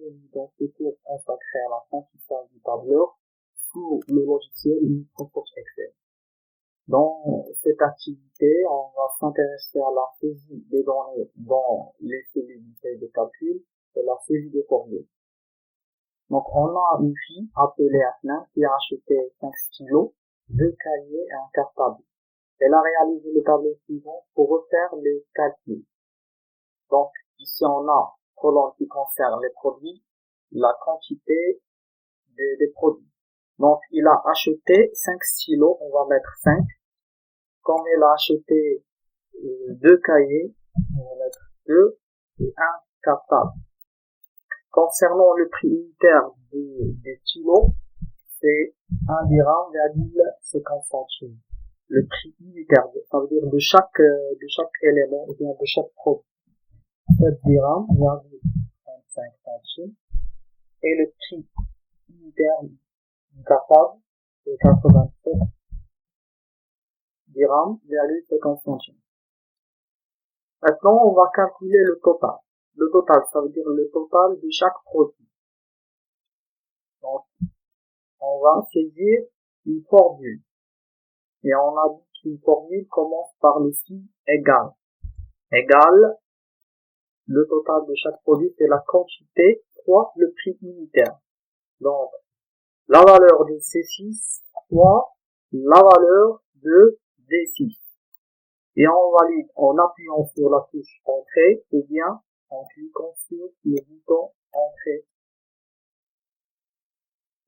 bienvenue dans ce cours consacré à l'apprentissage du tableur sous le logiciel Microsoft Excel. Dans cette activité, on va s'intéresser à la saisie des données dans les cellules du feuille de calcul et la saisie des formules. Donc, on a une fille appelée Asna qui a acheté 5 stylos, 2 cahiers et un cartable. Elle a réalisé le tableau suivant pour refaire les calculs. Donc, ici, on a colonne qui concerne les produits, la quantité des produits. Donc, il a acheté 5 stylos, on va mettre 5. Comme il a acheté 2 cahiers, on va mettre 2 et un cartable. Concernant le prix unitaire des stylos, c'est 1 dirham,50 centimes. Le prix unitaire, ça veut dire de chaque élément, ou bien de chaque produit. 7 dirhams,35 centimes. Et le prix unitaire du cartable, c'est 87 dirhams,50 centimes. Maintenant, on va calculer le total. Le total, ça veut dire le total de chaque produit. Donc, on va saisir une formule. Et on a dit qu'une formule commence par le signe égal. Égal, le total de chaque produit, c'est la quantité fois le prix unitaire. Donc, la valeur de C6 fois la valeur de D6. Et on valide en appuyant sur la touche Entrée ou bien en cliquant sur le bouton Entrée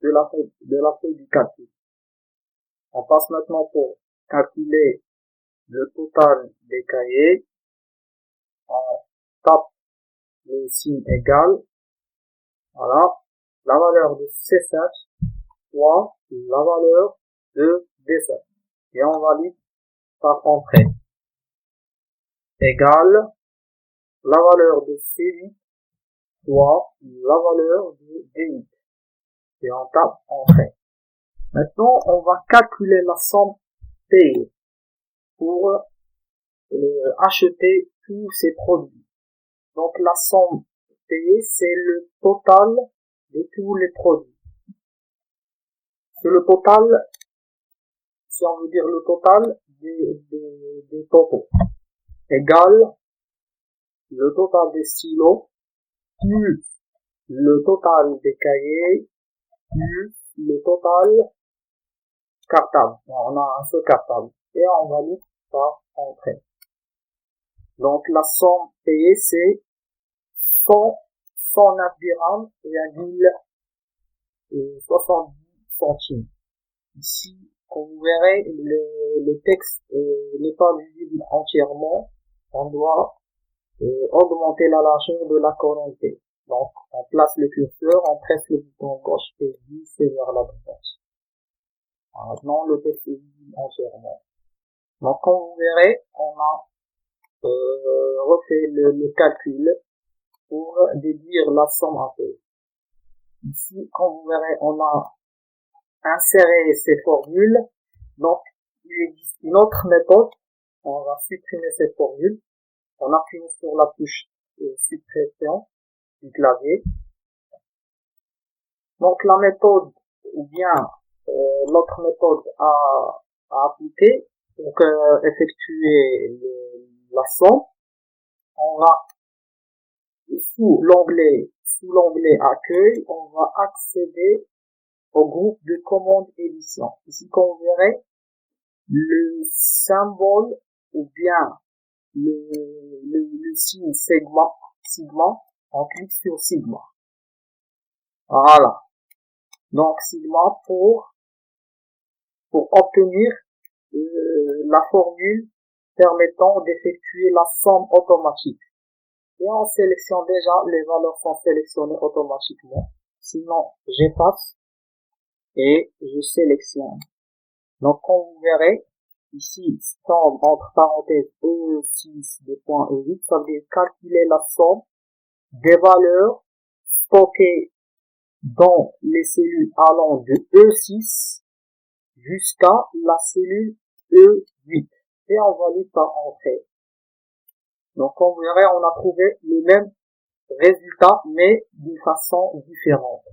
de la feuille du calcul. On passe maintenant pour calculer le total des cahiers. On tape le signe égal. Voilà. La valeur de C7 fois la valeur de D7. Et on valide par entrée. Égale la valeur de C8 fois la valeur de D8. Et on tape entrée. Maintenant, on va calculer la somme payée pour acheter tous ces produits. Donc, la somme payée, c'est le total de tous les produits. C'est le total, si on veut dire le total des totaux, égale le total des stylos plus le total des cahiers plus le total cartable. On a un seul cartable et on valide par entrée. Donc la somme payée c'est 109 dirhams,70 centimes. Ici, comme vous verrez, le texte n'est pas visible entièrement. On doit augmenter la largeur de la colonne T. Donc, on place le curseur, on presse le bouton gauche et glisse vers la droite. Maintenant, le texte est visible entièrement. Donc, comme vous verrez, on a refait le calcul pour déduire la somme à payer. Ici, comme vous verrez, on a inséré ces formules. Donc, il existe une autre méthode. On va supprimer cette formule. On appuie sur la touche suppression du clavier. Donc, la méthode, ou bien l'autre méthode à appliquer pour effectuer la somme, on va sous l'onglet accueil, on va accéder au groupe de commande édition. Ici, comme vous verrez, le symbole ou bien le signe sigma, on clique sur sigma. Voilà. Donc, sigma pour obtenir la formule permettant d'effectuer la somme automatique. Et on sélectionne déjà, les valeurs sont sélectionnées automatiquement. Sinon, j'efface et je sélectionne. Donc, comme vous verrez, ici, somme entre parenthèses E6 de point E8, ça veut dire calculer la somme des valeurs stockées dans les cellules allant de E6 jusqu'à la cellule E8. Et on valide par entrée. Donc, comme vous verrez, on a trouvé le même résultat, mais d'une façon différente.